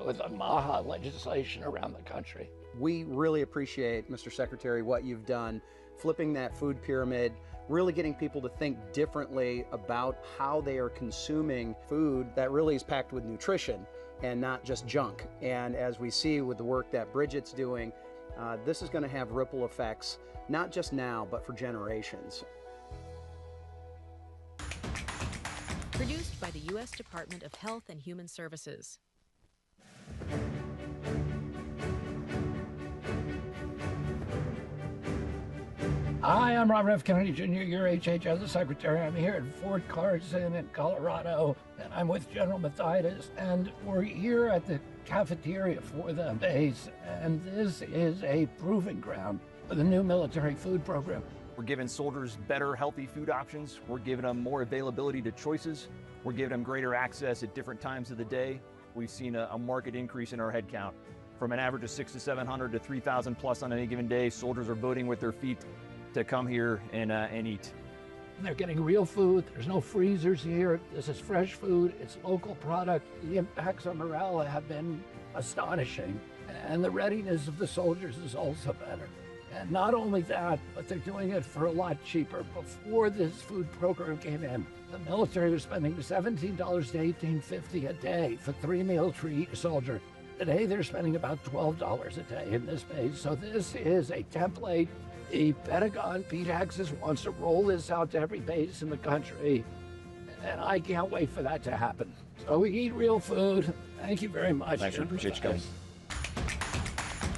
for the MAHA legislation around the country. We really appreciate, Mr. Secretary, what you've done, flipping that food pyramid, really getting people to think differently about how they are consuming food that really is packed with nutrition and not just junk. And as we see with the work that Bridget's doing, this is going to have ripple effects, not just now, but for generations. Produced by the U.S. Department of Health and Human Services. Hi, I'm Robert F. Kennedy Jr., your HHS Secretary. I'm here at Fort Carson in Colorado, and I'm with General Mathias, and we're here at the cafeteria for the base, and this is a proving ground for the new military food program. We're giving soldiers better, healthy food options. We're giving them more availability to choices. We're giving them greater access at different times of the day. We've seen a marked increase in our head count. From an average of 600 to 700 to 3,000 plus on any given day, soldiers are voting with their feet to come here and eat. They're getting real food. There's no freezers here. This is fresh food. It's local product. The impacts on morale have been astonishing. And the readiness of the soldiers is also better. And not only that, but they're doing it for a lot cheaper. Before this food program came in, the military was spending $17 to $18.50 a day for 3 meals for each soldier. Today, they're spending about $12 a day in this base. So this is a template. The Pentagon, Pete Hexas, wants to roll this out to every base in the country, and I can't wait for that to happen. So we eat real food. Thank you very much. Thanks, I appreciate you coming.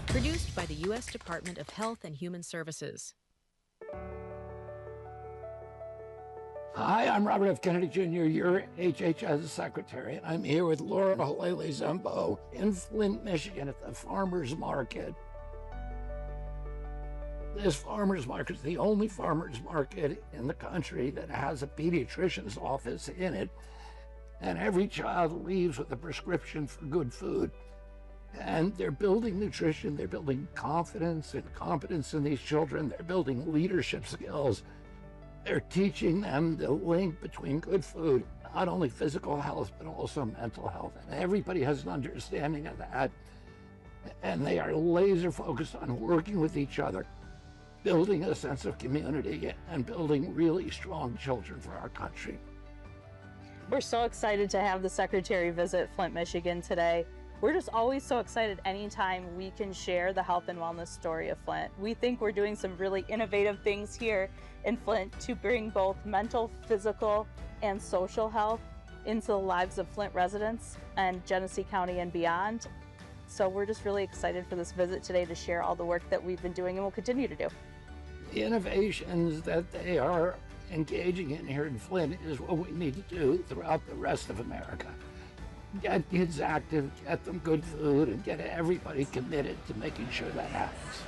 Produced by the U.S. Department of Health and Human Services. Hi, I'm Robert F. Kennedy Jr., your HHS Secretary, and I'm here with Laura Halele-Zembo in Flint, Michigan at the Farmers Market. This farmer's market is the only farmer's market in the country that has a pediatrician's office in it, and every child leaves with a prescription for good food. And they're building nutrition, they're building confidence and competence in these children, they're building leadership skills. They're teaching them the link between good food, not only physical health, but also mental health. And everybody has an understanding of that. And they are laser focused on working with each other, building a sense of community and building really strong children for our country. We're so excited to have the Secretary visit Flint, Michigan today. We're just always so excited anytime we can share the health and wellness story of Flint. We think we're doing some really innovative things here in Flint to bring both mental, physical, and social health into the lives of Flint residents and Genesee County and beyond. So we're just really excited for this visit today to share all the work that we've been doing and will continue to do. The innovations that they are engaging in here in Flint is what we need to do throughout the rest of America. Get kids active, get them good food, and get everybody committed to making sure that happens.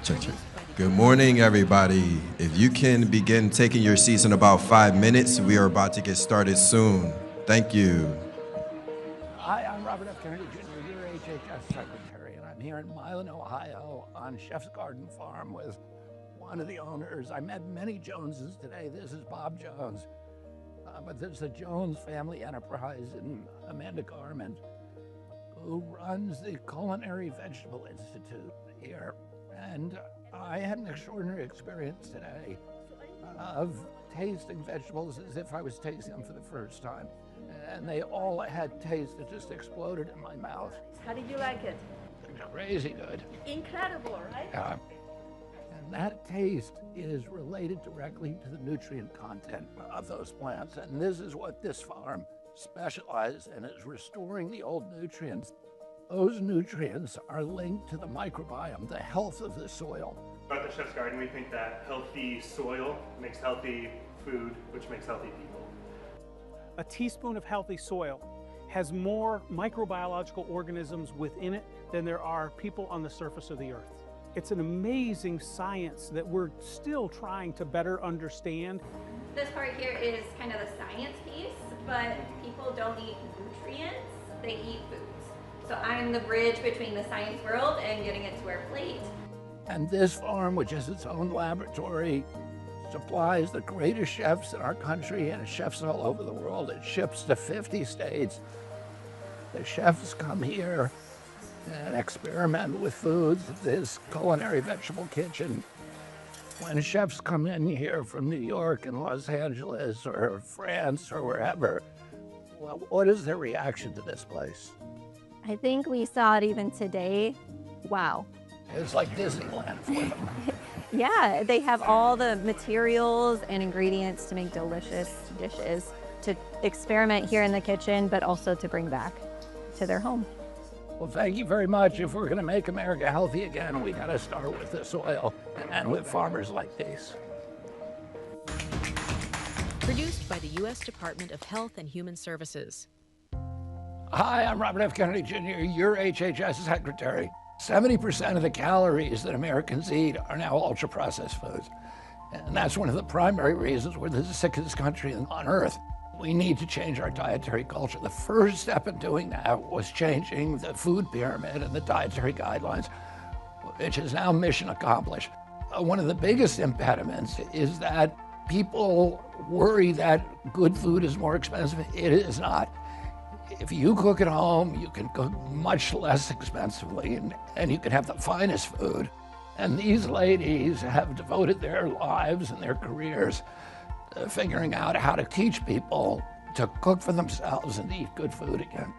Check. Good morning, everybody. If you can begin taking your seats in about 5 minutes, we are about to get started soon. Thank you. Hi, I'm Robert F. Kennedy Jr., your HHS Secretary, and I'm here in Milan, Ohio on Chef's Garden Farm with one of the owners. I met many Joneses today. This is Bob Jones. But there's the Jones Family Enterprise and Amanda Garment, who runs the Culinary Vegetable Institute here. And I had an extraordinary experience today of tasting vegetables as if I was tasting them for the first time. And they all had taste that just exploded in my mouth. How did you like it? Crazy good. Incredible, right? Yeah. And that taste is related directly to the nutrient content of those plants. And this is what this farm specializes in, is restoring the old nutrients. Those nutrients are linked to the microbiome, the health of the soil. At the Chef's Garden, we think that healthy soil makes healthy food, which makes healthy people. A teaspoon of healthy soil has more microbiological organisms within it than there are people on the surface of the earth. It's an amazing science that we're still trying to better understand. This part here is kind of the science piece, but people don't eat nutrients, they eat foods. So I'm the bridge between the science world and getting it to our plate. And this farm, which has its own laboratory, supplies the greatest chefs in our country and chefs all over the world. It ships to 50 states. The chefs come here and experiment with foods. This culinary vegetable kitchen. When chefs come in here from New York and Los Angeles or France or wherever, well, what is their reaction to this place? I think we saw it even today. Wow. It's like Disneyland for them. Yeah, they have all the materials and ingredients to make delicious dishes, to experiment here in the kitchen, but also to bring back to their home. Well, thank you very much. If we're going to make America healthy again, we got to start with the soil and with farmers like these. Produced by the U.S. Department of Health and Human Services. Hi, I'm Robert F. Kennedy Jr., your HHS secretary. 70% of the calories that Americans eat are now ultra-processed foods. And that's one of the primary reasons we're the sickest country on earth. We need to change our dietary culture. The first step in doing that was changing the food pyramid and the dietary guidelines, which is now mission accomplished. One of the biggest impediments is that people worry that good food is more expensive. It is not. If you cook at home, you can cook much less expensively and you can have the finest food. And these ladies have devoted their lives and their careers figuring out how to teach people to cook for themselves and eat good food again.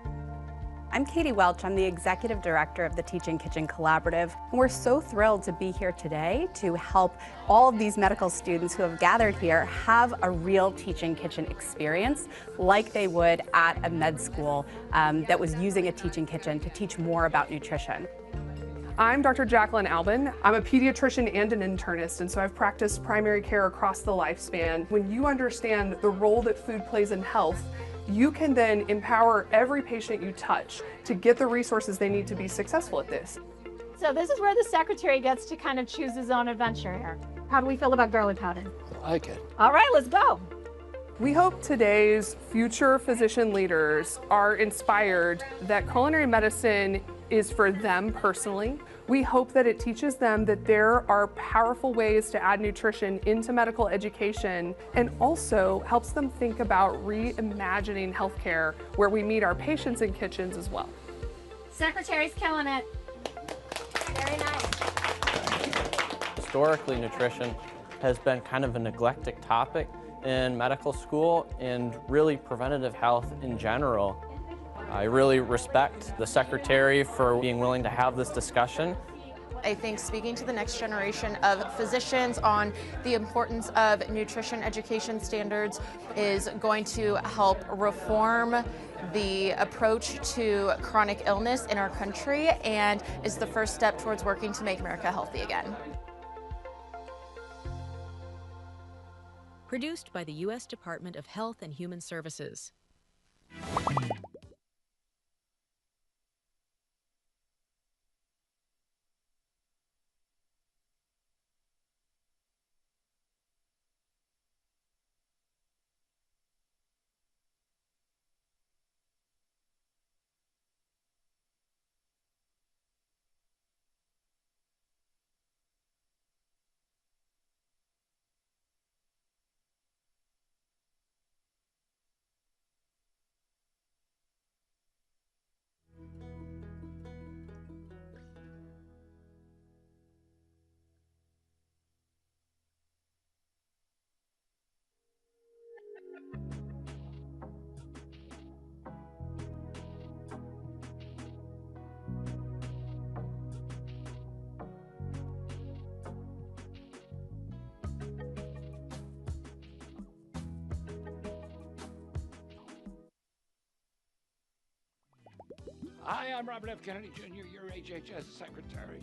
I'm Katie Welch. I'm the Executive Director of the Teaching Kitchen Collaborative. And we're so thrilled to be here today to help all of these medical students who have gathered here have a real teaching kitchen experience like they would at a med school that was using a teaching kitchen to teach more about nutrition. I'm Dr. Jacqueline Albin. I'm a pediatrician and an internist, and so I've practiced primary care across the lifespan. When you understand the role that food plays in health, you can then empower every patient you touch to get the resources they need to be successful at this. So this is where the secretary gets to kind of choose his own adventure here. How do we feel about garlic powder? I like it. All right, let's go. We hope today's future physician leaders are inspired that culinary medicine is for them personally. We hope that it teaches them that there are powerful ways to add nutrition into medical education, and also helps them think about reimagining healthcare where we meet our patients in kitchens as well. Secretary's killing it. Very nice. Historically, nutrition has been kind of a neglected topic in medical school and really preventative health in general. I really respect the secretary for being willing to have this discussion. I think speaking to the next generation of physicians on the importance of nutrition education standards is going to help reform the approach to chronic illness in our country and is the first step towards working to make America healthy again. Produced by the U.S. Department of Health and Human Services. Hi, I'm Robert F. Kennedy Jr., your HHS secretary.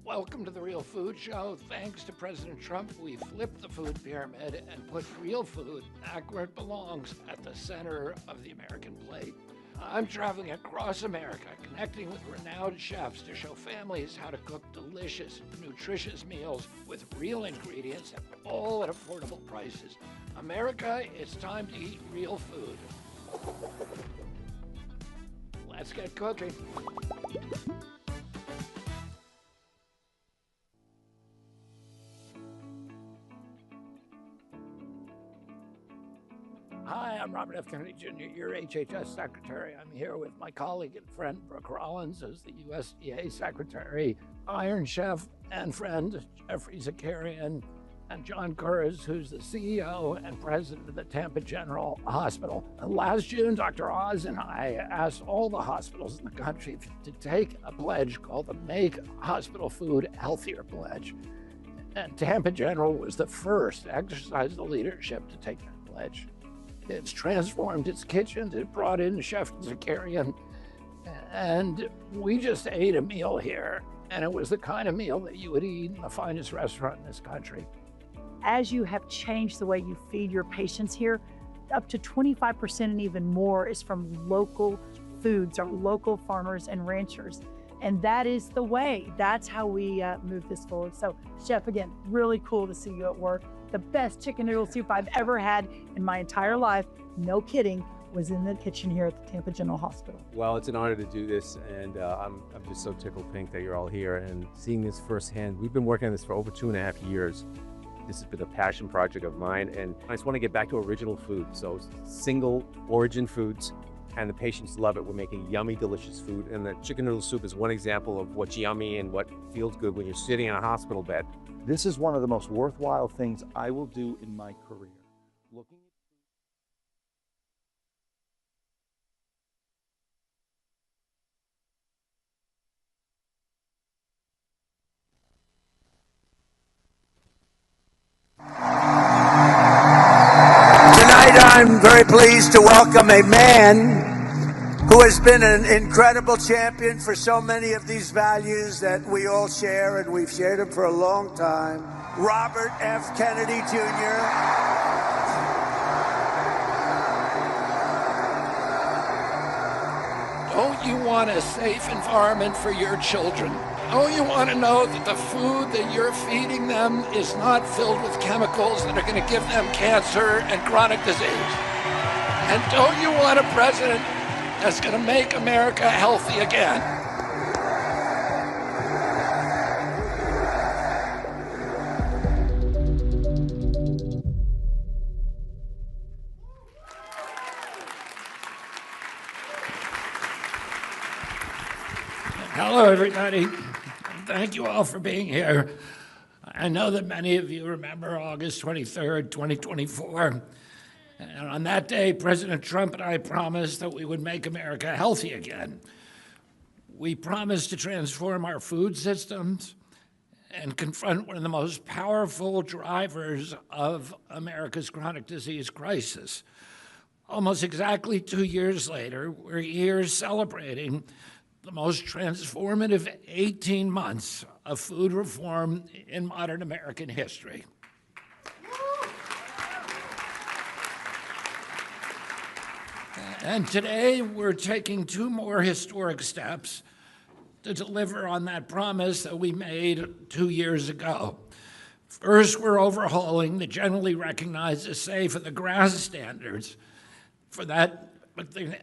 Welcome to the Real Food Show. Thanks to President Trump, we flipped the food pyramid and put real food back where it belongs, at the center of the American plate. I'm traveling across America, connecting with renowned chefs to show families how to cook delicious, nutritious meals with real ingredients, all at affordable prices. America, it's time to eat real food. Let's get cooking. Hi, I'm I'm Robert F. Kennedy Jr., your HHS Secretary. I'm here with my colleague and friend, Brooke Rollins, who's the USDA Secretary, Iron Chef and friend, Jeffrey Zakarian, and John Kurz, who's the CEO and president of the Tampa General Hospital. Last June, Dr. Oz and I asked all the hospitals in the country to take a pledge called the Make Hospital Food Healthier Pledge. And Tampa General was the first to exercise the leadership to take that pledge. It's transformed its kitchens, it brought in Chef Zakarian, and we just ate a meal here, and it was the kind of meal that you would eat in the finest restaurant in this country. As you have changed the way you feed your patients here, up to 25% and even more is from local foods or local farmers and ranchers. And that is the way. That's how we move this forward. So, Chef, again, really cool to see you at work. The best chicken noodle soup I've ever had in my entire life, no kidding, was in the kitchen here at the Tampa General Hospital. Well, it's an honor to do this, and I'm just so tickled pink that you're all here and seeing this firsthand. We've been working on this for over 2.5 years. This has been a passion project of mine, and I just want to get back to original food. So single origin foods, and the patients love it. We're making yummy, delicious food, and the chicken noodle soup is one example of what's yummy and what feels good when you're sitting in a hospital bed. This is one of the most worthwhile things I will do in my career. Looking Tonight I'm very pleased to welcome a man who has been an incredible champion for so many of these values that we all share, and we've shared them for a long time. Robert F. Kennedy Jr. Don't you want a safe environment for your children? Don't you want to know that the food that you're feeding them is not filled with chemicals that are going to give them cancer and chronic disease? And don't you want a president that's going to make America healthy again? Hello, everybody. Thank you all for being here. I know that many of you remember August 23rd, 2024. And on that day, President Trump and I promised that we would make America healthy again. We promised to transform our food systems and confront one of the most powerful drivers of America's chronic disease crisis. Almost exactly 2 years later, we're here celebrating the most transformative 18 months of food reform in modern American history. And today, we're taking 2 more historic steps to deliver on that promise that we made 2 years ago. First, we're overhauling the generally recognized as safe of the GRAS standards for that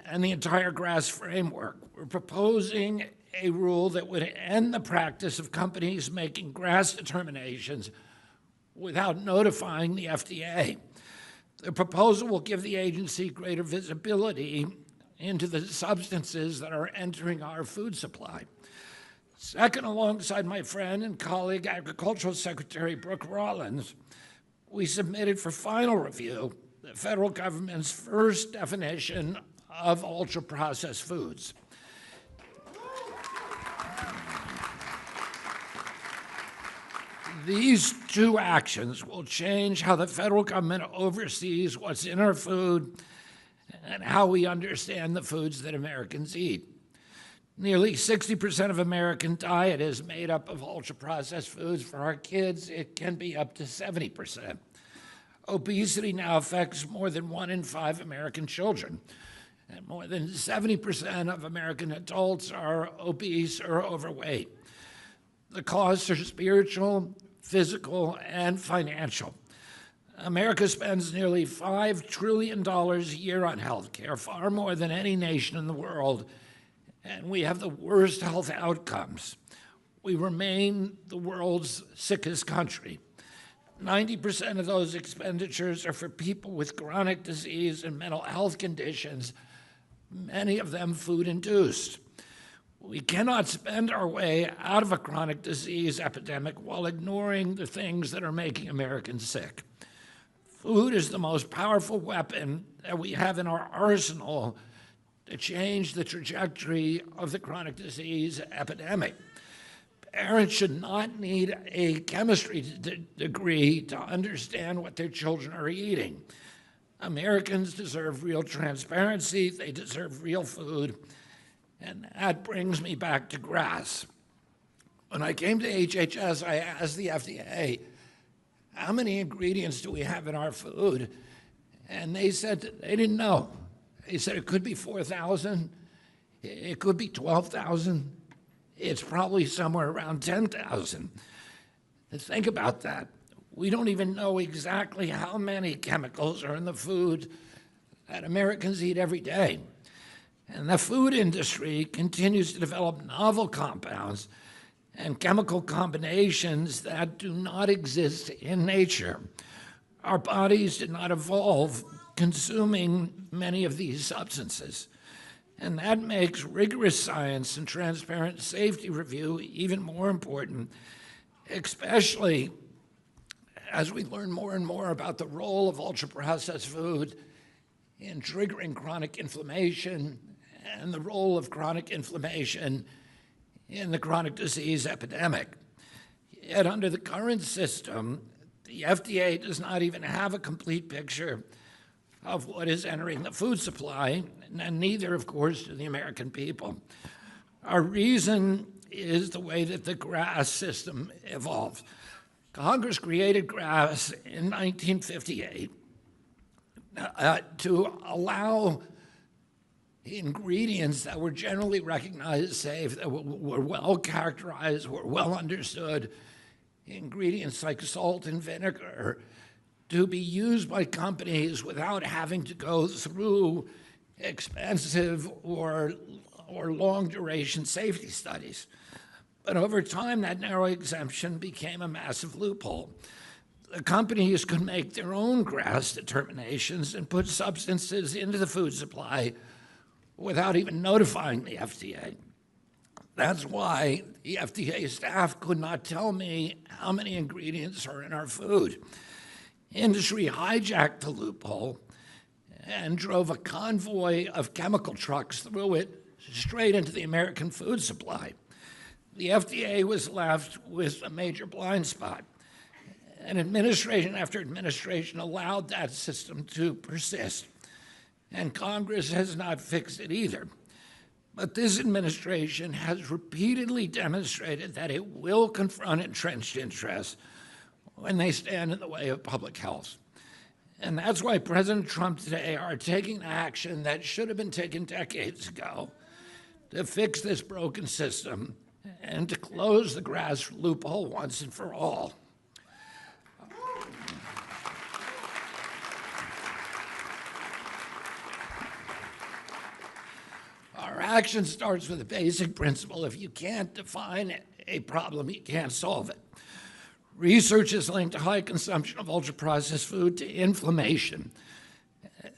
and the entire GRAS framework. We're proposing a rule that would end the practice of companies making GRAS determinations without notifying the FDA. The proposal will give the agency greater visibility into the substances that are entering our food supply. Second, alongside my friend and colleague, Agricultural Secretary Brooke Rollins, we submitted for final review the federal government's first definition of ultra-processed foods. These 2 actions will change how the federal government oversees what's in our food and how we understand the foods that Americans eat. Nearly 60% of American diet is made up of ultra-processed foods. For our kids, it can be up to 70%. Obesity now affects more than 1 in 5 American children, and more than 70% of American adults are obese or overweight. The costs are spiritual, physical, and financial. America spends nearly $5 trillion a year on health care, far more than any nation in the world, and we have the worst health outcomes. We remain the world's sickest country. 90% of those expenditures are for people with chronic disease and mental health conditions, many of them food-induced. We cannot spend our way out of a chronic disease epidemic while ignoring the things that are making Americans sick. Food is the most powerful weapon that we have in our arsenal to change the trajectory of the chronic disease epidemic. Parents should not need a chemistry degree to understand what their children are eating. Americans deserve real transparency, they deserve real food, and that brings me back to grass. When I came to HHS, I asked the FDA, how many ingredients do we have in our food? And they said that they didn't know. They said it could be 4,000, it could be 12,000, it's probably somewhere around 10,000. Think about that. We don't even know exactly how many chemicals are in the food that Americans eat every day. And the food industry continues to develop novel compounds and chemical combinations that do not exist in nature. Our bodies did not evolve consuming many of these substances. And that makes rigorous science and transparent safety review even more important, especially as we learn more and more about the role of ultra-processed food in triggering chronic inflammation and the role of chronic inflammation in the chronic disease epidemic. Yet under the current system, the FDA does not even have a complete picture of what is entering the food supply, and neither, of course, do the American people. Our reason is the way that the GRAS system evolved. Congress created GRAS in 1958 to allow ingredients that were generally recognized as safe, that were well characterized, were well understood, ingredients like salt and vinegar, to be used by companies without having to go through expensive or long-duration safety studies. But over time, that narrow exemption became a massive loophole. The companies could make their own GRAS determinations and put substances into the food supply without even notifying the FDA. That's why the FDA staff could not tell me how many ingredients are in our food. Industry hijacked the loophole and drove a convoy of chemical trucks through it straight into the American food supply. The FDA was left with a major blind spot. And administration after administration allowed that system to persist. And Congress has not fixed it either. But this administration has repeatedly demonstrated that it will confront entrenched interests when they stand in the way of public health. And that's why President Trump today are taking action that should have been taken decades ago to fix this broken system and to close the GRAS loophole once and for all. Our action starts with a basic principle. If you can't define a problem, you can't solve it. Research has linked high consumption of ultra-processed food to inflammation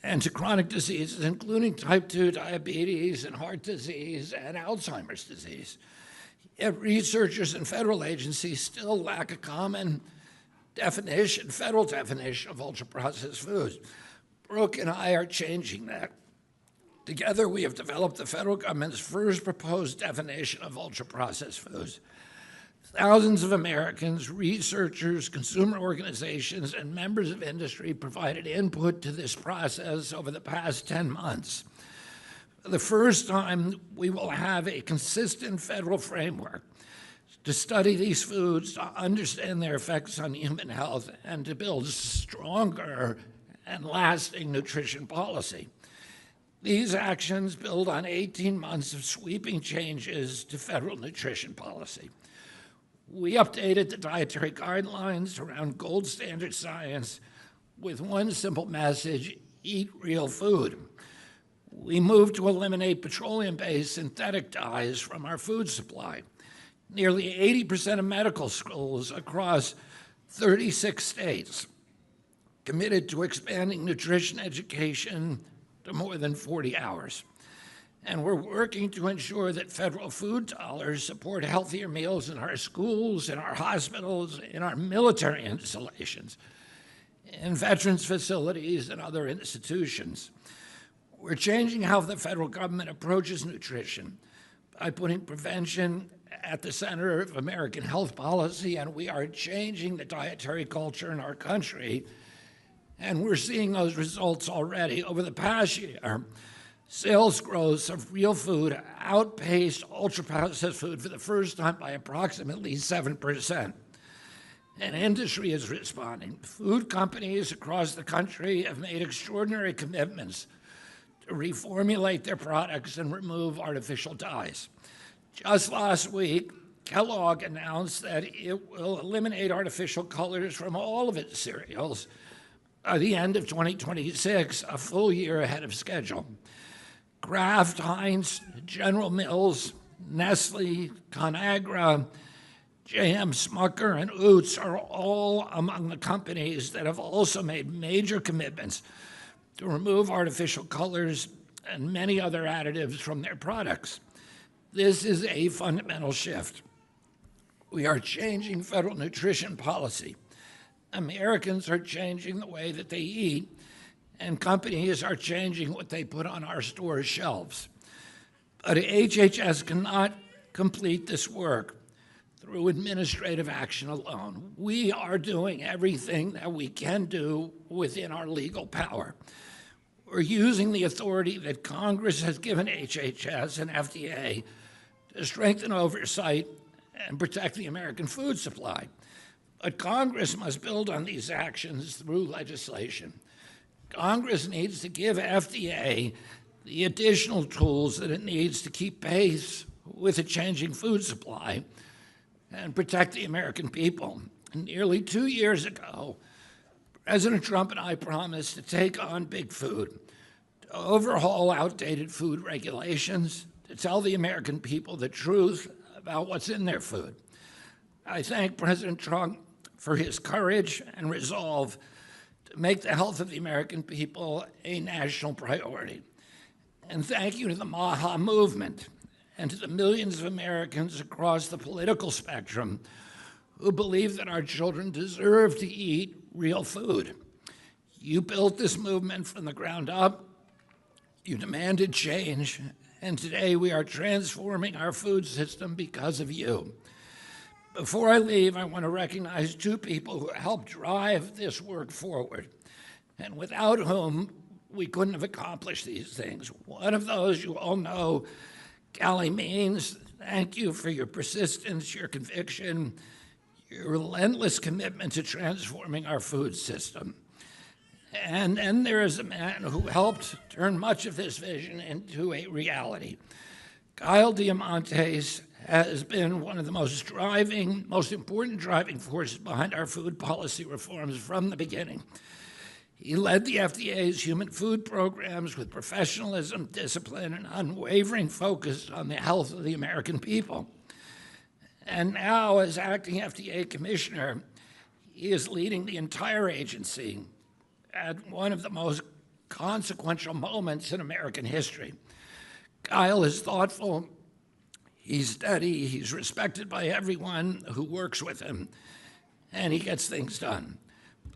and to chronic diseases, including type 2 diabetes and heart disease and Alzheimer's disease. Yet researchers and federal agencies still lack a common definition, federal definition of ultra-processed foods. Brooke and I are changing that. Together, we have developed the federal government's first proposed definition of ultra-processed foods. Thousands of Americans, researchers, consumer organizations, and members of industry provided input to this process over the past 10 months. For the first time, we will have a consistent federal framework to study these foods, to understand their effects on human health, and to build stronger and lasting nutrition policy. These actions build on 18 months of sweeping changes to federal nutrition policy. We updated the dietary guidelines around gold standard science with one simple message: eat real food. We moved to eliminate petroleum-based synthetic dyes from our food supply. Nearly 80% of medical schools across 36 states committed to expanding nutrition education to more than 40 hours. And we're working to ensure that federal food dollars support healthier meals in our schools, in our hospitals, in our military installations, in veterans facilities and other institutions. We're changing how the federal government approaches nutrition by putting prevention at the center of American health policy, and we are changing the dietary culture in our country. And we're seeing those results already. Over the past year, sales growth of real food outpaced ultra-processed food for the first time by approximately 7%. And industry is responding. Food companies across the country have made extraordinary commitments to reformulate their products and remove artificial dyes. Just last week, Kellogg announced that it will eliminate artificial colors from all of its cereals by the end of 2026, a full year ahead of schedule. Kraft, Heinz, General Mills, Nestle, ConAgra, J.M. Smucker, and Utz are all among the companies that have also made major commitments to remove artificial colors and many other additives from their products. This is a fundamental shift. We are changing federal nutrition policy. Americans are changing the way that they eat, and companies are changing what they put on our store shelves. But HHS cannot complete this work through administrative action alone. We are doing everything that we can do within our legal power. We're using the authority that Congress has given HHS and FDA to strengthen oversight and protect the American food supply. But Congress must build on these actions through legislation. Congress needs to give FDA the additional tools that it needs to keep pace with a changing food supply and protect the American people. And nearly 2 years ago, President Trump and I promised to take on big food, to overhaul outdated food regulations, to tell the American people the truth about what's in their food. I thank President Trump for his courage and resolve to make the health of the American people a national priority. And thank you to the MAHA movement and to the millions of Americans across the political spectrum who believe that our children deserve to eat real food. You built this movement from the ground up. You demanded change, and today we are transforming our food system because of you. Before I leave, I want to recognize two people who helped drive this work forward, and without whom we couldn't have accomplished these things. One of those you all know, Callie Means. Thank you for your persistence, your conviction, your relentless commitment to transforming our food system. And then there is a man who helped turn much of this vision into a reality. Kyle Diamantes has been one of the most important driving forces behind our food policy reforms from the beginning. He led the FDA's human food programs with professionalism, discipline, and unwavering focus on the health of the American people. And now, as acting FDA commissioner, he is leading the entire agency at one of the most consequential moments in American history. Kyle is thoughtful, he's steady, he's respected by everyone who works with him, and he gets things done.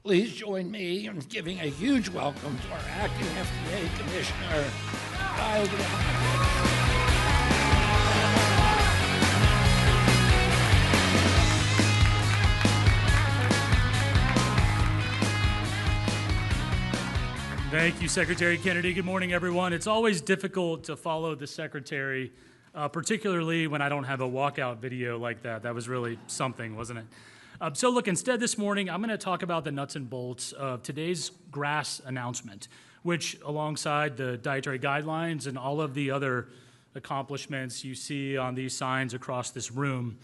Please join me in giving a huge welcome to our acting FDA Commissioner, Kyle Diamantes. Thank you, Secretary Kennedy. Good morning, everyone. It's always difficult to follow the Secretary, particularly when I don't have a walkout video like that. That was really something, wasn't it? So look, instead this morning, I'm going to talk about the nuts and bolts of today's GRAS announcement, which alongside the dietary guidelines and all of the other accomplishments you see on these signs across this room,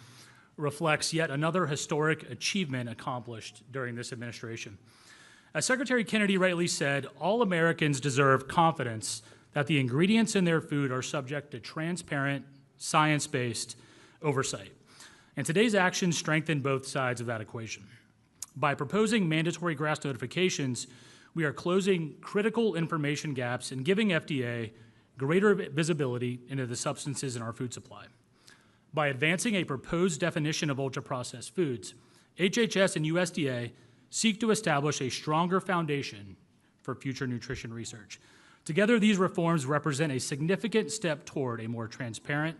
reflects yet another historic achievement accomplished during this administration. As Secretary Kennedy rightly said, all Americans deserve confidence that the ingredients in their food are subject to transparent, science-based oversight. And today's actions strengthen both sides of that equation. By proposing mandatory GRAS notifications, we are closing critical information gaps and giving FDA greater visibility into the substances in our food supply. By advancing a proposed definition of ultra-processed foods, HHS and USDA seek to establish a stronger foundation for future nutrition research. Together, these reforms represent a significant step toward a more transparent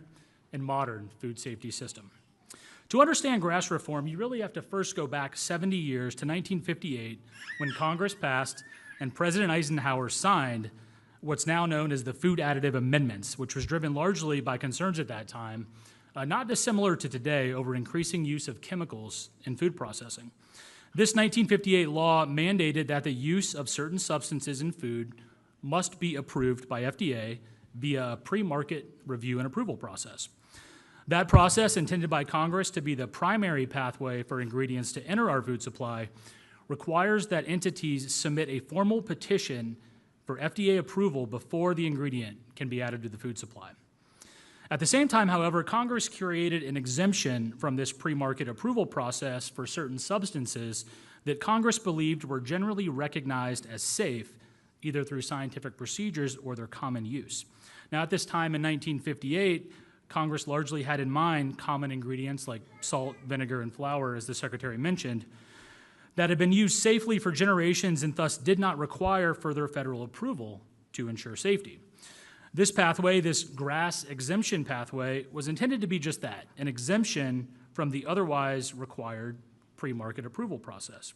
and modern food safety system. To understand GRAS reform, you really have to first go back 70 years to 1958, when Congress passed and President Eisenhower signed what's now known as the Food Additive Amendments, which was driven largely by concerns at that time, not dissimilar to today, over increasing use of chemicals in food processing. This 1958 law mandated that the use of certain substances in food must be approved by FDA via a pre-market review and approval process. That process, intended by Congress to be the primary pathway for ingredients to enter our food supply, requires that entities submit a formal petition for FDA approval before the ingredient can be added to the food supply. At the same time, however, Congress created an exemption from this pre-market approval process for certain substances that Congress believed were generally recognized as safe, either through scientific procedures or their common use. Now, at this time in 1958, Congress largely had in mind common ingredients like salt, vinegar, and flour, as the Secretary mentioned, that had been used safely for generations and thus did not require further federal approval to ensure safety. This pathway, this GRAS exemption pathway, was intended to be just that, an exemption from the otherwise required pre-market approval process.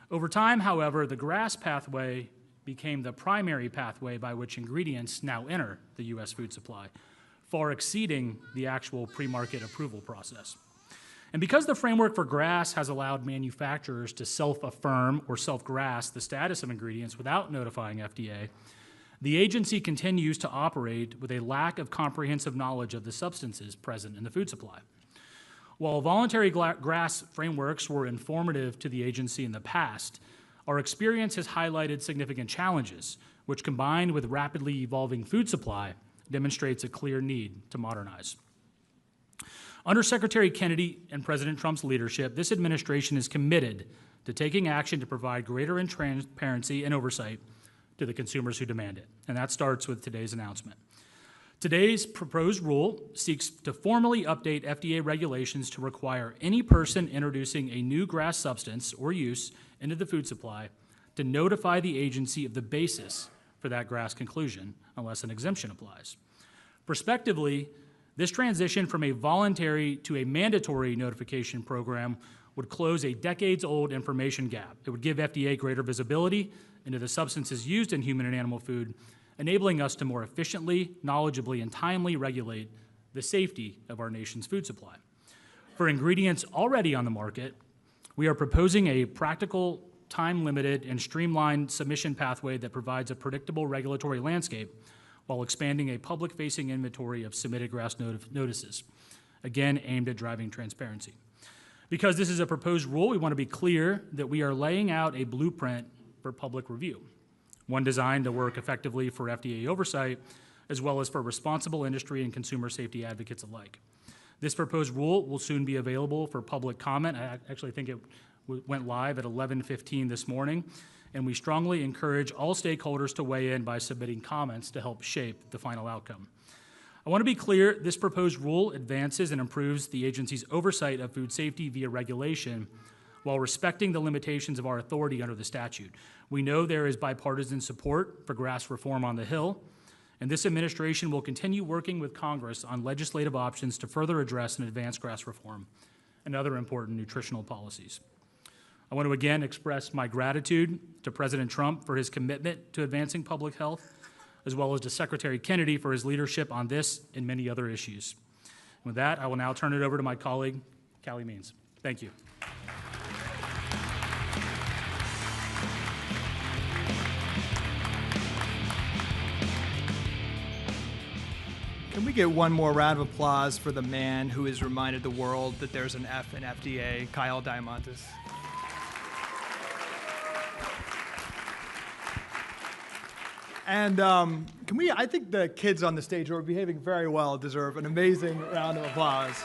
Over time, however, the GRAS pathway became the primary pathway by which ingredients now enter the U.S. food supply, far exceeding the actual pre-market approval process. And because the framework for GRAS has allowed manufacturers to self-affirm or self-GRAS the status of ingredients without notifying FDA, the agency continues to operate with a lack of comprehensive knowledge of the substances present in the food supply. While voluntary GRAS frameworks were informative to the agency in the past, our experience has highlighted significant challenges, which, combined with rapidly evolving food supply, demonstrates a clear need to modernize. Under Secretary Kennedy and President Trump's leadership, this administration is committed to taking action to provide greater transparency and oversight to the consumers who demand it, and that starts with today's announcement. Today's proposed rule seeks to formally update FDA regulations to require any person introducing a new GRAS substance or use into the food supply to notify the agency of the basis for that GRAS conclusion, unless an exemption applies. Prospectively, this transition from a voluntary to a mandatory notification program would close a decades-old information gap. It would give FDA greater visibility into the substances used in human and animal food, enabling us to more efficiently, knowledgeably, and timely regulate the safety of our nation's food supply. For ingredients already on the market, we are proposing a practical, time-limited, and streamlined submission pathway that provides a predictable regulatory landscape while expanding a public-facing inventory of submitted GRAS notices, again aimed at driving transparency. Because this is a proposed rule, we want to be clear that we are laying out a blueprint for public review, one designed to work effectively for FDA oversight, as well as for responsible industry and consumer safety advocates alike. This proposed rule will soon be available for public comment. I actually think it went live at 11:15 this morning, and we strongly encourage all stakeholders to weigh in by submitting comments to help shape the final outcome. I want to be clear, this proposed rule advances and improves the agency's oversight of food safety via regulation while respecting the limitations of our authority under the statute. We know there is bipartisan support for GRAS reform on the Hill, and this administration will continue working with Congress on legislative options to further address and advance GRAS reform and other important nutritional policies. I want to again express my gratitude to President Trump for his commitment to advancing public health, as well as to Secretary Kennedy for his leadership on this and many other issues. With that, I will now turn it over to my colleague, Callie Means. Thank you. Can we get one more round of applause for the man who has reminded the world that there's an F in FDA, Kyle Diamantis? And I think the kids on the stage who are behaving very well deserve an amazing round of applause.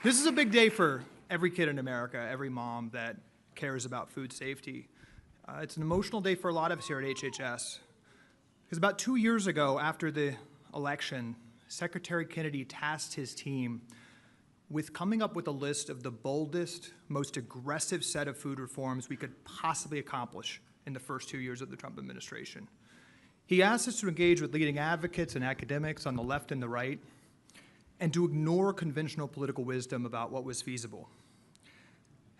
This is a big day for every kid in America, every mom that cares about food safety. It's an emotional day for a lot of us here at HHS. Because about 2 years ago, after the election, Secretary Kennedy tasked his team with coming up with a list of the boldest, most aggressive set of food reforms we could possibly accomplish in the first 2 years of the Trump administration. He asked us to engage with leading advocates and academics on the left and the right, and to ignore conventional political wisdom about what was feasible.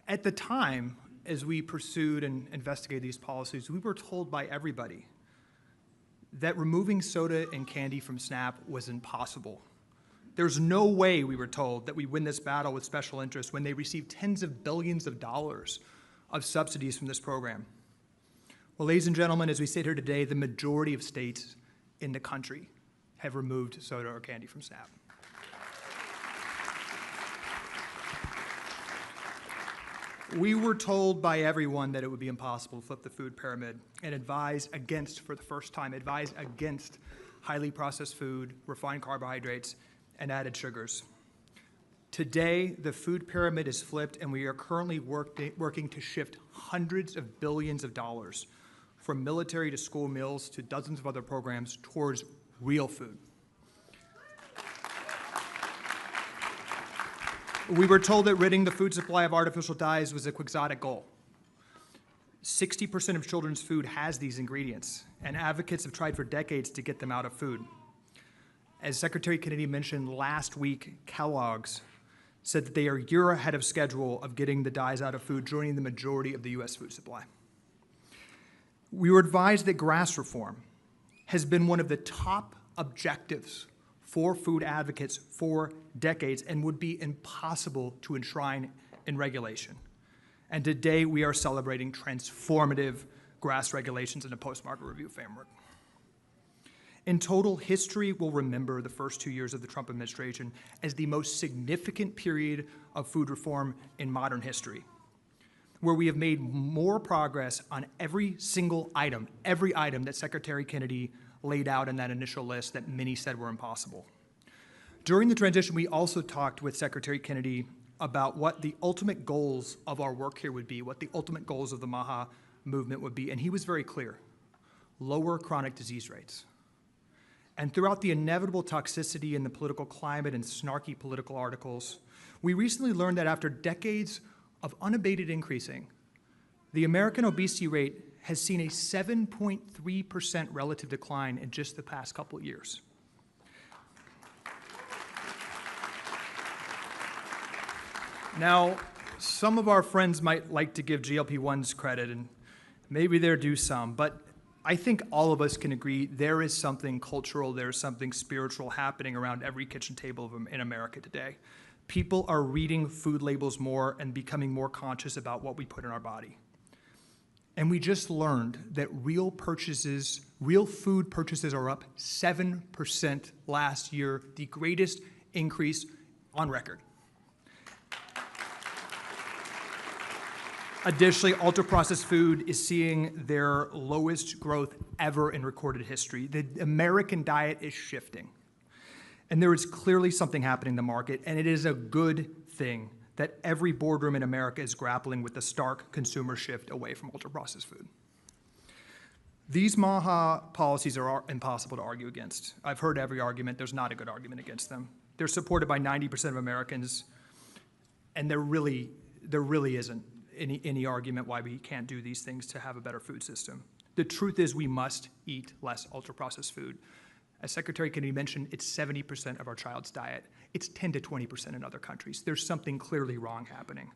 At the time, as we pursued and investigated these policies, we were told by everybody that removing soda and candy from SNAP was impossible. There's no way, we were told, that we win this battle with special interests when they receive tens of billions of dollars of subsidies from this program. Well, ladies and gentlemen, as we sit here today, the majority of states in the country have removed soda or candy from SNAP. We were told by everyone that it would be impossible to flip the food pyramid and advise against, for the first time, advise against highly processed food, refined carbohydrates, and added sugars. Today, the food pyramid is flipped, and we are currently working to shift hundreds of billions of dollars from military to school meals to dozens of other programs towards real food. We were told that ridding the food supply of artificial dyes was a quixotic goal. 60% of children's food has these ingredients, and advocates have tried for decades to get them out of food. As Secretary Kennedy mentioned last week, Kellogg's said that they are a year ahead of schedule of getting the dyes out of food, joining the majority of the U.S. food supply. We were advised that grass reform has been one of the top objectives for food advocates for decades and would be impossible to enshrine in regulation. And today we are celebrating transformative grass regulations in a post-market review framework. In total, history will remember the first 2 years of the Trump administration as the most significant period of food reform in modern history, where we have made more progress on every single item, that Secretary Kennedy laid out in that initial list that many said were impossible. During the transition, we also talked with Secretary Kennedy about what the ultimate goals of our work here would be, what the ultimate goals of the MAHA movement would be, and he was very clear: lower chronic disease rates. And throughout the inevitable toxicity in the political climate and snarky political articles, we recently learned that after decades of unabated increasing, the American obesity rate has seen a 7.3% relative decline in just the past couple of years. Now, some of our friends might like to give GLP-1s credit, and maybe they're due some, but I think all of us can agree there is something cultural, there's something spiritual happening around every kitchen table in America today. People are reading food labels more and becoming more conscious about what we put in our body. And we just learned that real food purchases are up 7% last year, the greatest increase on record. Additionally, ultra-processed food is seeing their lowest growth ever in recorded history. The American diet is shifting. And there is clearly something happening in the market, and it is a good thing that every boardroom in America is grappling with the stark consumer shift away from ultra-processed food. These MAHA policies are impossible to argue against. I've heard every argument. There's not a good argument against them. They're supported by 90% of Americans, and there really isn't any argument why we can't do these things to have a better food system. The truth is we must eat less ultra-processed food. As Secretary Kennedy mentioned, it's 70% of our child's diet. It's 10 to 20% in other countries. There's something clearly wrong happening.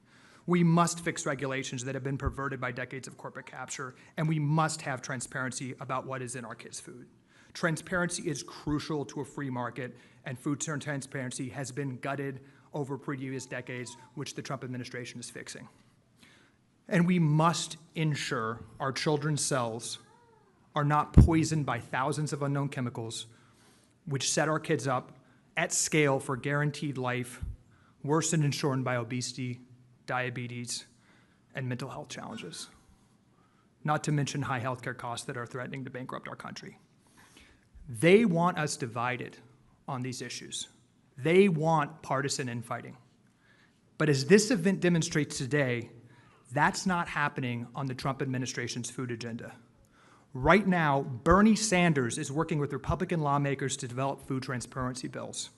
We must fix regulations that have been perverted by decades of corporate capture, and we must have transparency about what is in our kids' food. Transparency is crucial to a free market, and food transparency has been gutted over previous decades, which the Trump administration is fixing. And we must ensure our children's cells are not poisoned by thousands of unknown chemicals, which set our kids up at scale for guaranteed life, worse than insured by obesity, diabetes, and mental health challenges. Not to mention high healthcare costs that are threatening to bankrupt our country. They want us divided on these issues. They want partisan infighting. But as this event demonstrates today, that's not happening on the Trump administration's food agenda. Right now, Bernie Sanders is working with Republican lawmakers to develop food transparency bills.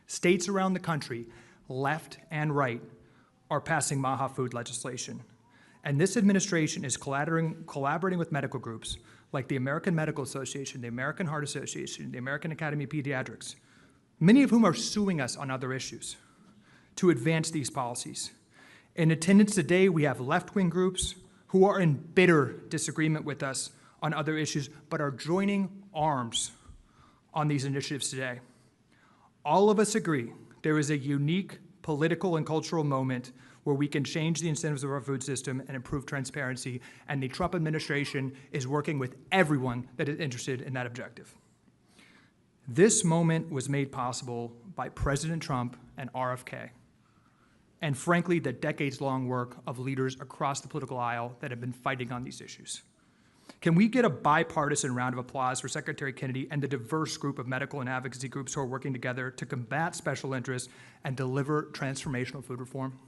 States around the country, left and right, are passing MAHA food legislation. And this administration is collaborating with medical groups like the American Medical Association, the American Heart Association, the American Academy of Pediatrics, many of whom are suing us on other issues, to advance these policies. In attendance today, we have left-wing groups who are in bitter disagreement with us on other issues, but are joining arms on these initiatives today. All of us agree there is a unique political and cultural moment where we can change the incentives of our food system and improve transparency, and the Trump administration is working with everyone that is interested in that objective. This moment was made possible by President Trump and RFK, and frankly, the decades-long work of leaders across the political aisle that have been fighting on these issues. Can we get a bipartisan round of applause for Secretary Kennedy and the diverse group of medical and advocacy groups who are working together to combat special interests and deliver transformational food reform?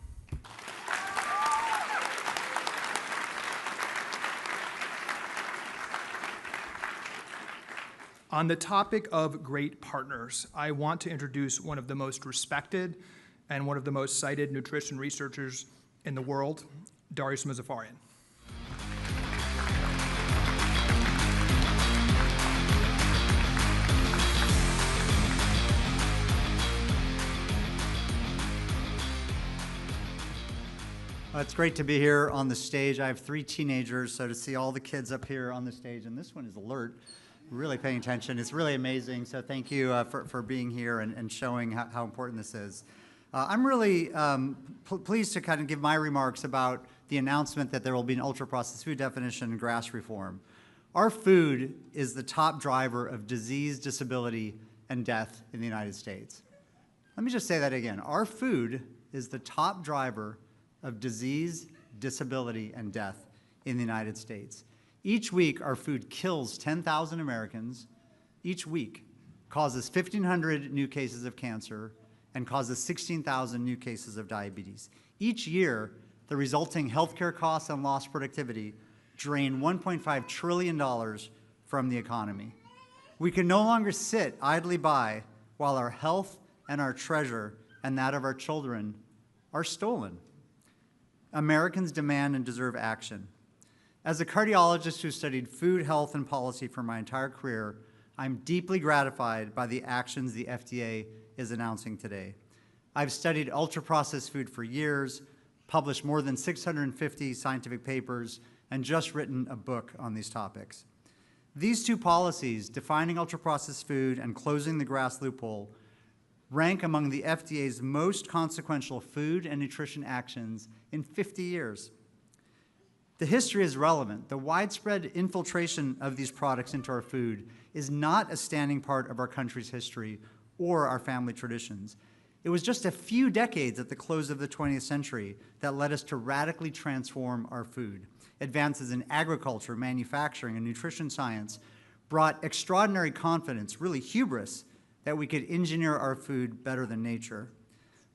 On the topic of great partners, I want to introduce one of the most respected and one of the most cited nutrition researchers in the world, Darius Mozaffarian. It's great to be here on the stage. I have 3 teenagers, so to see all the kids up here on the stage, and this one is alert, really paying attention. It's really amazing, so thank you for being here and showing how important this is. I'm really pleased to kind of give my remarks about the announcement that there will be an ultra-processed food definition and GRAS reform. Our food is the top driver of disease, disability, and death in the United States. Let me just say that again. Our food is the top driver of disease, disability, and death in the United States. Each week, our food kills 10,000 Americans. Each week, causes 1,500 new cases of cancer, and causes 16,000 new cases of diabetes. Each year, the resulting healthcare costs and lost productivity drain $1.5 trillion from the economy. We can no longer sit idly by while our health and our treasure and that of our children are stolen. Americans demand and deserve action. As a cardiologist who studied food, health, and policy for my entire career, I'm deeply gratified by the actions the FDA is announcing today. I've studied ultra-processed food for years, published more than 650 scientific papers, and just written a book on these topics. These 2 policies, defining ultra-processed food and closing the GRAS loophole, rank among the FDA's most consequential food and nutrition actions in 50 years. The history is relevant. The widespread infiltration of these products into our food is not a standing part of our country's history or our family traditions. It was just a few decades at the close of the 20th century that led us to radically transform our food. Advances in agriculture, manufacturing, and nutrition science brought extraordinary confidence, really hubris, that we could engineer our food better than nature.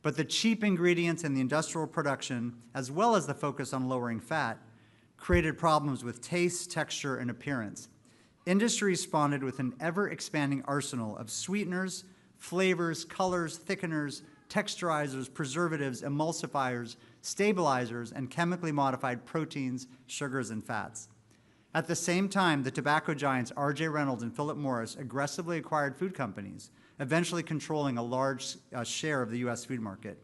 But the cheap ingredients in the industrial production, as well as the focus on lowering fat, created problems with taste, texture, and appearance. Industry responded with an ever-expanding arsenal of sweeteners, flavors, colors, thickeners, texturizers, preservatives, emulsifiers, stabilizers, and chemically modified proteins, sugars, and fats. At the same time, the tobacco giants R.J. Reynolds and Philip Morris aggressively acquired food companies, eventually controlling a large share of the U.S. food market.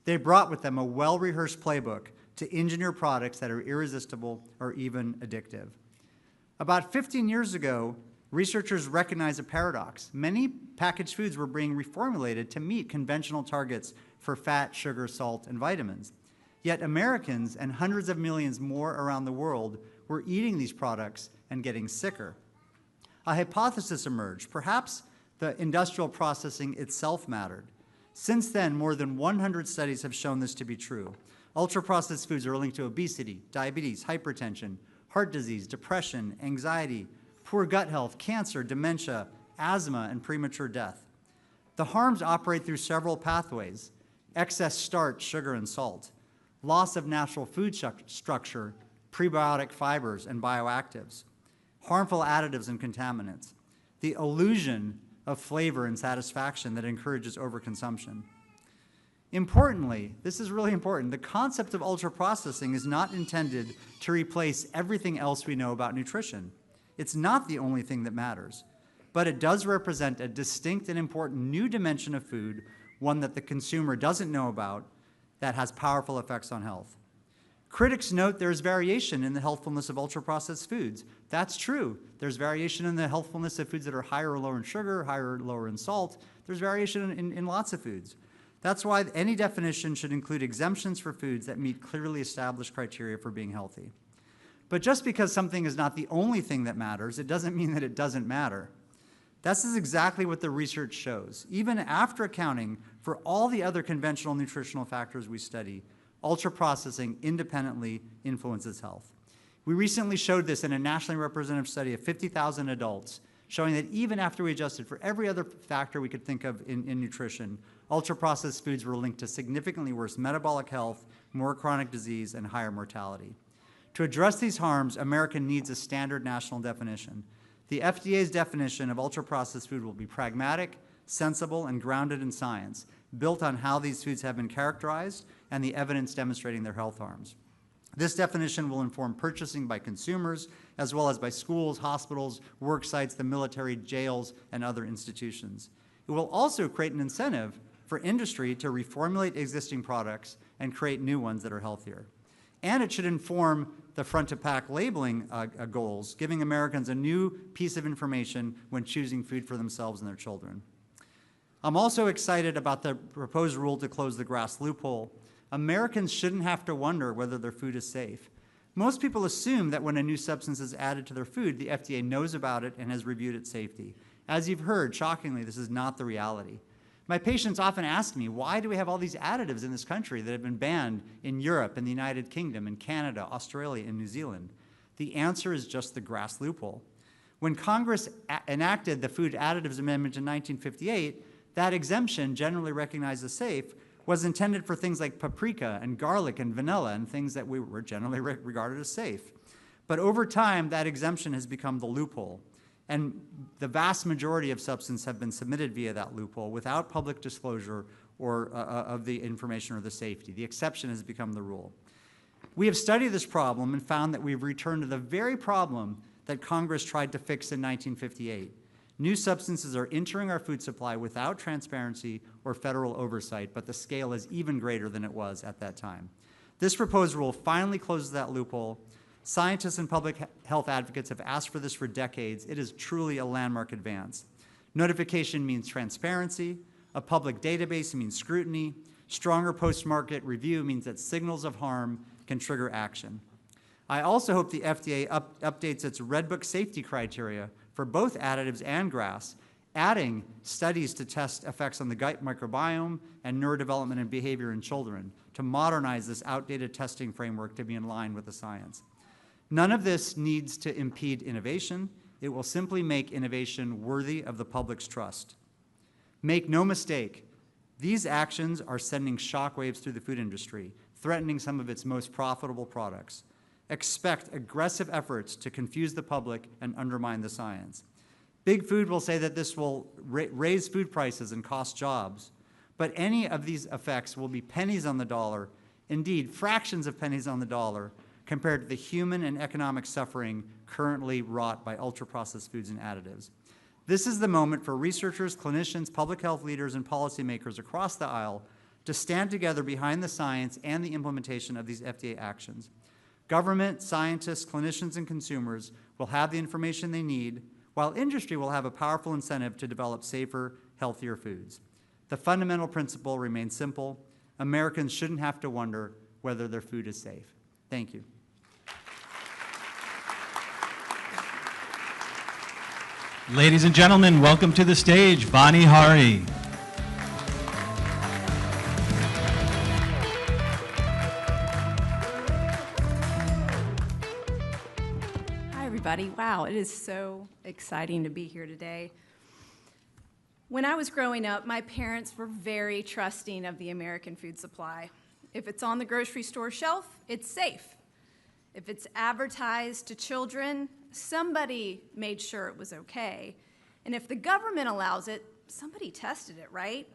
They brought with them a well-rehearsed playbook to engineer products that are irresistible or even addictive. About 15 years ago, researchers recognized a paradox. Many packaged foods were being reformulated to meet conventional targets for fat, sugar, salt, and vitamins. Yet Americans and hundreds of millions more around the world were eating these products and getting sicker. A hypothesis emerged. Perhaps the industrial processing itself mattered. Since then, more than 100 studies have shown this to be true. Ultra-processed foods are linked to obesity, diabetes, hypertension, heart disease, depression, anxiety, poor gut health, cancer, dementia, asthma, and premature death. The harms operate through several pathways. excess starch, sugar, and salt, loss of natural food structure, prebiotic fibers and bioactives, harmful additives and contaminants, the illusion of flavor and satisfaction that encourages overconsumption. Importantly, this is really important, the concept of ultra-processing is not intended to replace everything else we know about nutrition. It's not the only thing that matters, but it does represent a distinct and important new dimension of food, one that the consumer doesn't know about, that has powerful effects on health. Critics note there is variation in the healthfulness of ultra-processed foods. That's true. There's variation in the healthfulness of foods that are higher or lower in sugar, higher or lower in salt. There's variation in lots of foods. That's why any definition should include exemptions for foods that meet clearly established criteria for being healthy. But just because something is not the only thing that matters, it doesn't mean that it doesn't matter. This is exactly what the research shows. Even after accounting for all the other conventional nutritional factors we study, ultra-processing independently influences health. We recently showed this in a nationally representative study of 50,000 adults, showing that even after we adjusted for every other factor we could think of in nutrition, ultra-processed foods were linked to significantly worse metabolic health, more chronic disease, and higher mortality. To address these harms, America needs a standard national definition. The FDA's definition of ultra-processed food will be pragmatic, sensible, and grounded in science, built on how these foods have been characterized and the evidence demonstrating their health harms. This definition will inform purchasing by consumers, as well as by schools, hospitals, work sites, the military, jails, and other institutions. It will also create an incentive for industry to reformulate existing products and create new ones that are healthier. And it should inform the front-to-pack labeling goals, giving Americans a new piece of information when choosing food for themselves and their children. I'm also excited about the proposed rule to close the GRAS loophole. Americans shouldn't have to wonder whether their food is safe. Most people assume that when a new substance is added to their food, the FDA knows about it and has reviewed its safety. As you've heard, shockingly, this is not the reality. My patients often ask me, why do we have all these additives in this country that have been banned in Europe, in the United Kingdom, in Canada, Australia, and New Zealand? The answer is just the GRAS loophole. When Congress enacted the Food Additives Amendment in 1958, that exemption, generally recognized as safe, was intended for things like paprika and garlic and vanilla and things that we were generally regarded as safe. But over time, that exemption has become the loophole. And the vast majority of substances have been submitted via that loophole without public disclosure or of the information or the safety. The exception has become the rule. We have studied this problem and found that we've returned to the very problem that Congress tried to fix in 1958. New substances are entering our food supply without transparency or federal oversight, but the scale is even greater than it was at that time. This proposed rule finally closes that loophole. Scientists and public health advocates have asked for this for decades. It is truly a landmark advance. Notification means transparency. A public database means scrutiny. Stronger post-market review means that signals of harm can trigger action. I also hope the FDA updates its Red Book safety criteria for both additives and GRAS, adding studies to test effects on the gut microbiome and neurodevelopment and behavior in children to modernize this outdated testing framework to be in line with the science. None of this needs to impede innovation. It will simply make innovation worthy of the public's trust. Make no mistake, these actions are sending shockwaves through the food industry, threatening some of its most profitable products. Expect aggressive efforts to confuse the public and undermine the science. Big Food will say that this will raise food prices and cost jobs, but any of these effects will be pennies on the dollar, indeed fractions of pennies on the dollar, compared to the human and economic suffering currently wrought by ultra-processed foods and additives. This is the moment for researchers, clinicians, public health leaders, and policymakers across the aisle to stand together behind the science and the implementation of these FDA actions. Government, scientists, clinicians, and consumers will have the information they need, while industry will have a powerful incentive to develop safer, healthier foods. The fundamental principle remains simple. Americans shouldn't have to wonder whether their food is safe. Thank you. Ladies and gentlemen, welcome to the stage, Vani Hari. Hi, everybody. Wow, it is so exciting to be here today. When I was growing up, my parents were very trusting of the American food supply. If it's on the grocery store shelf, it's safe. If it's advertised to children, somebody made sure it was okay. And if the government allows it, somebody tested it, right?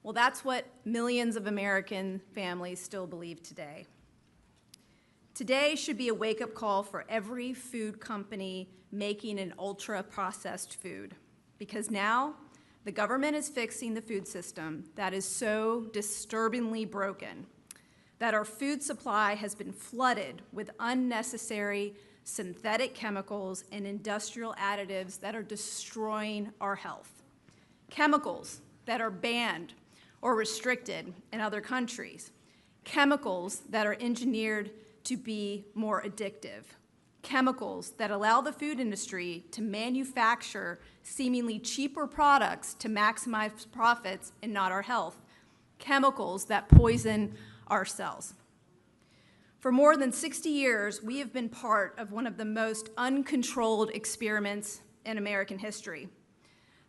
Well, that's what millions of American families still believe today. Today should be a wake-up call for every food company making an ultra-processed food, because now the government is fixing the food system that is so disturbingly broken that our food supply has been flooded with unnecessary synthetic chemicals and industrial additives that are destroying our health. Chemicals that are banned or restricted in other countries. Chemicals that are engineered to be more addictive. Chemicals that allow the food industry to manufacture seemingly cheaper products to maximize profits and not our health. Chemicals that poison our cells. For more than 60 years, we have been part of one of the most uncontrolled experiments in American history.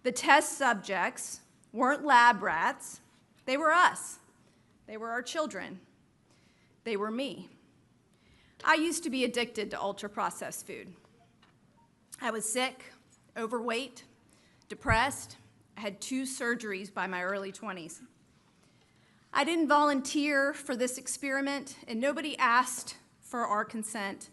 The test subjects weren't lab rats, they were us. They were our children. They were me. I used to be addicted to ultra-processed food. I was sick, overweight, depressed. I had 2 surgeries by my early 20s. I didn't volunteer for this experiment, and nobody asked for our consent.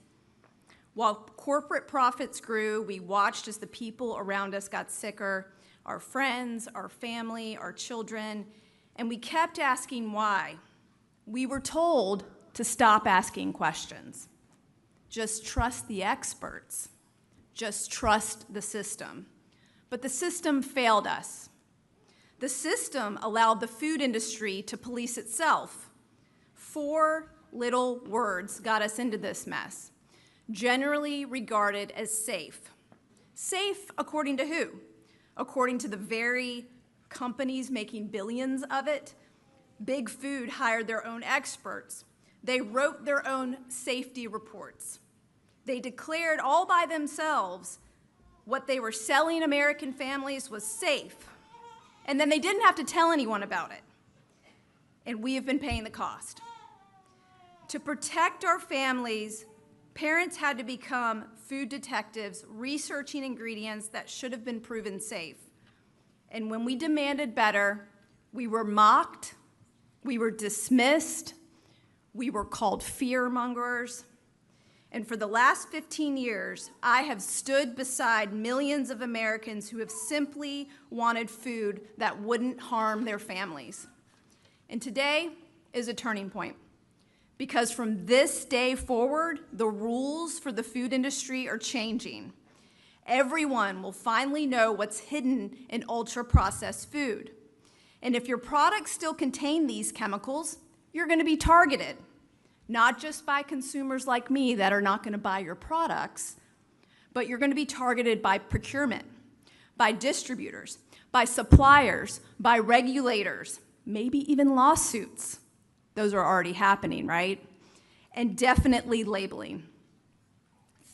While corporate profits grew, we watched as the people around us got sicker, our friends, our family, our children, and we kept asking why. We were told to stop asking questions. Just trust the experts. Just trust the system. But the system failed us. The system allowed the food industry to police itself. 4 little words got us into this mess. Generally regarded as safe. Safe according to who? According to the very companies making billions of it. Big Food hired their own experts. They wrote their own safety reports. They declared all by themselves what they were selling American families was safe. And then they didn't have to tell anyone about it. And we have been paying the cost. To protect our families, parents had to become food detectives, researching ingredients that should have been proven safe. And when we demanded better, we were mocked, we were dismissed, we were called fear-mongers. And for the last 15 years, I have stood beside millions of Americans who have simply wanted food that wouldn't harm their families. And today is a turning point, because from this day forward, the rules for the food industry are changing. Everyone will finally know what's hidden in ultra-processed food. And if your products still contain these chemicals, you're going to be targeted. Not just by consumers like me that are not going to buy your products, but you're going to be targeted by procurement, by distributors, by suppliers, by regulators, maybe even lawsuits. Those are already happening, right? And definitely labeling.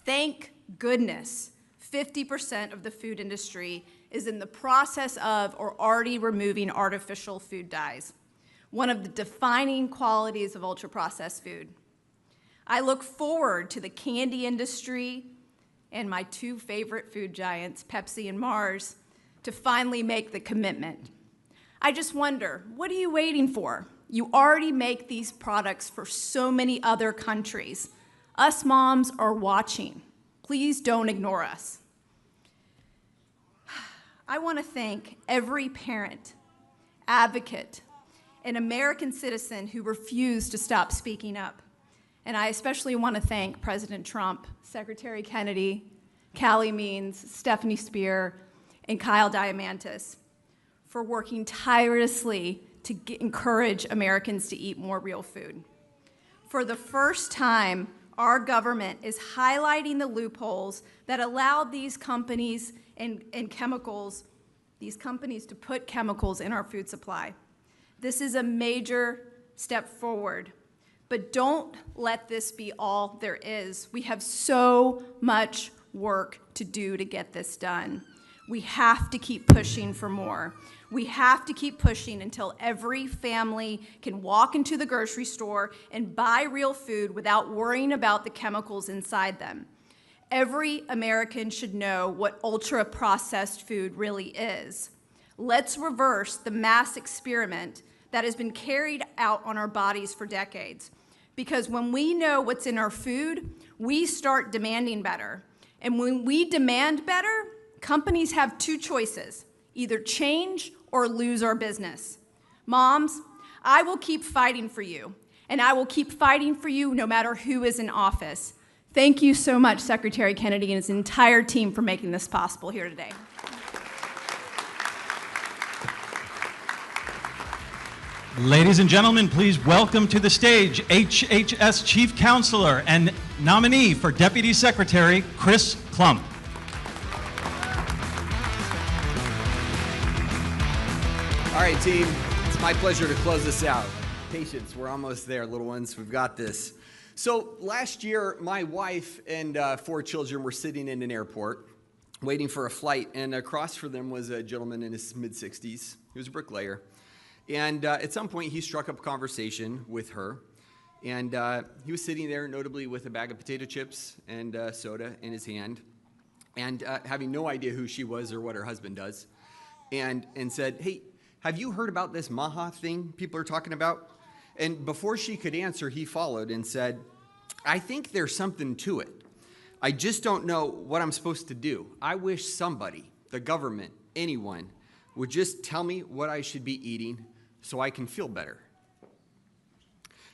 Thank goodness 50% of the food industry is in the process of or already removing artificial food dyes, one of the defining qualities of ultra-processed food. I look forward to the candy industry and my 2 favorite food giants, Pepsi and Mars, to finally make the commitment. I just wonder, what are you waiting for? You already make these products for so many other countries. Us moms are watching. Please don't ignore us. I want to thank every parent, advocate, an American citizen who refused to stop speaking up. And I especially want to thank President Trump, Secretary Kennedy, Callie Means, Stephanie Spear, and Kyle Diamantis for working tirelessly to encourage Americans to eat more real food. For the first time, our government is highlighting the loopholes that allowed these companies and chemicals, these companies to put chemicals in our food supply. This is a major step forward, but don't let this be all there is. We have so much work to do to get this done. We have to keep pushing for more. We have to keep pushing until every family can walk into the grocery store and buy real food without worrying about the chemicals inside them. Every American should know what ultra-processed food really is. Let's reverse the mass experiment that has been carried out on our bodies for decades. Because when we know what's in our food, we start demanding better. And when we demand better, companies have two choices: either change or lose our business. Moms, I will keep fighting for you, and I will keep fighting for you no matter who is in office. Thank you so much, Secretary Kennedy and his entire team, for making this possible here today. Ladies and gentlemen, please welcome to the stage HHS Chief Counselor and nominee for Deputy Secretary, Chris Klump. All right, team, it's my pleasure to close this out. Patience, we're almost there, little ones. We've got this. So last year, my wife and 4 children were sitting in an airport waiting for a flight, and across from them was a gentleman in his mid-60s. He was a bricklayer. And at some point, he struck up a conversation with her. And he was sitting there, notably with a bag of potato chips and soda in his hand, and having no idea who she was or what her husband does, and said, "Hey, have you heard about this Maha thing people are talking about?" And before she could answer, he followed and said, "I think there's something to it. I just don't know what I'm supposed to do. I wish somebody, the government, anyone, would just tell me what I should be eating so I can feel better."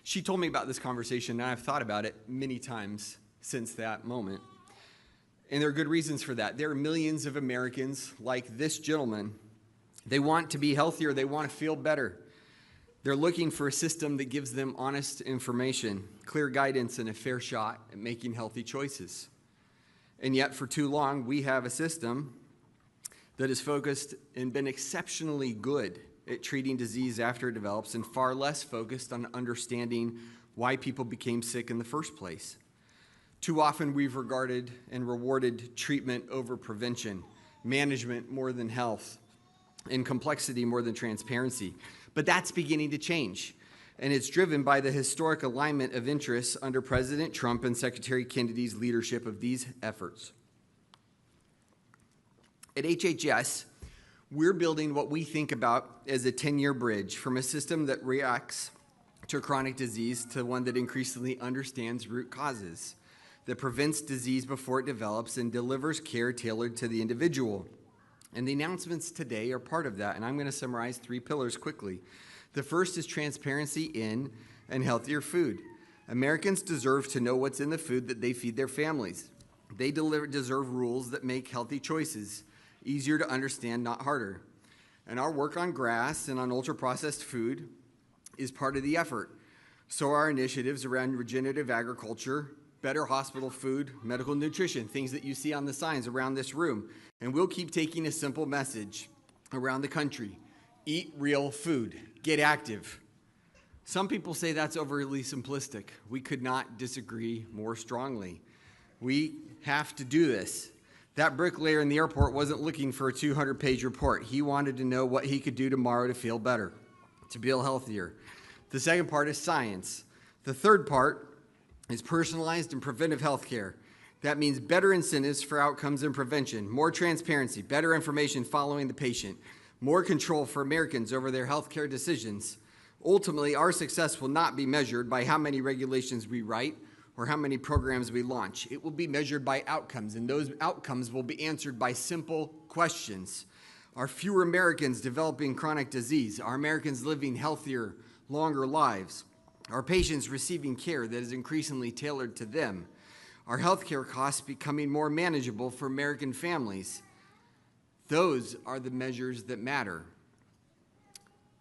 She told me about this conversation, and I've thought about it many times since that moment. And there are good reasons for that. There are millions of Americans like this gentleman. They want to be healthier. They want to feel better. They're looking for a system that gives them honest information, clear guidance, and a fair shot at making healthy choices. And yet, for too long, we have a system that is focused and been exceptionally good at treating disease after it develops, and far less focused on understanding why people became sick in the first place. Too often, we've regarded and rewarded treatment over prevention, management more than health, and complexity more than transparency. But that's beginning to change, and it's driven by the historic alignment of interests under President Trump and Secretary Kennedy's leadership of these efforts. At HHS, we're building what we think about as a 10-year bridge from a system that reacts to chronic disease to one that increasingly understands root causes, that prevents disease before it develops and delivers care tailored to the individual. And the announcements today are part of that, and I'm going to summarize 3 pillars quickly. The first is transparency in and healthier food. Americans deserve to know what's in the food that they feed their families. They deserve rules that make healthy choices easier to understand, not harder. And our work on grass and on ultra-processed food is part of the effort. So are our initiatives around regenerative agriculture, better hospital food, medical nutrition, things that you see on the signs around this room. And we'll keep taking a simple message around the country: eat real food, get active. Some people say that's overly simplistic. We could not disagree more strongly. We have to do this. That bricklayer in the airport wasn't looking for a 200-page report. He wanted to know what he could do tomorrow to feel better, to feel healthier. The second part is science. The third part is personalized and preventive health care. That means better incentives for outcomes and prevention, more transparency, better information following the patient, more control for Americans over their health care decisions. Ultimately, our success will not be measured by how many regulations we write or how many programs we launch. It will be measured by outcomes, and those outcomes will be answered by simple questions. Are fewer Americans developing chronic disease? Are Americans living healthier, longer lives? Are patients receiving care that is increasingly tailored to them? Are healthcare costs becoming more manageable for American families? Those are the measures that matter.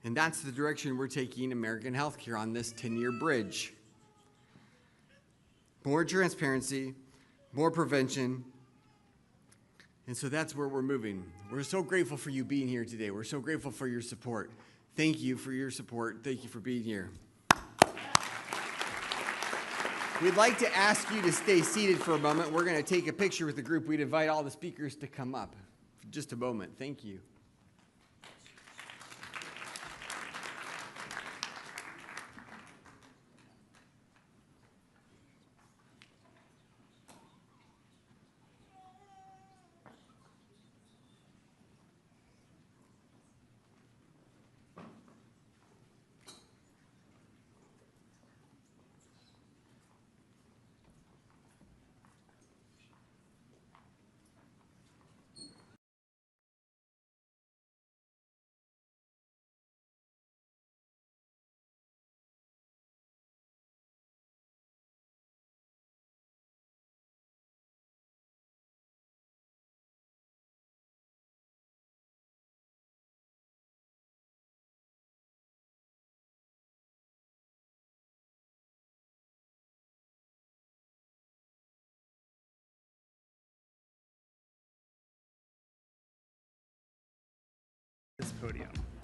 And that's the direction we're taking American healthcare on this 10-year bridge. More transparency, more prevention. And so that's where we're moving. We're so grateful for you being here today. We're so grateful for your support. Thank you for your support. Thank you for being here. We'd like to ask you to stay seated for a moment. We're going to take a picture with the group. We'd invite all the speakers to come up. for just a moment. Thank you. This podium.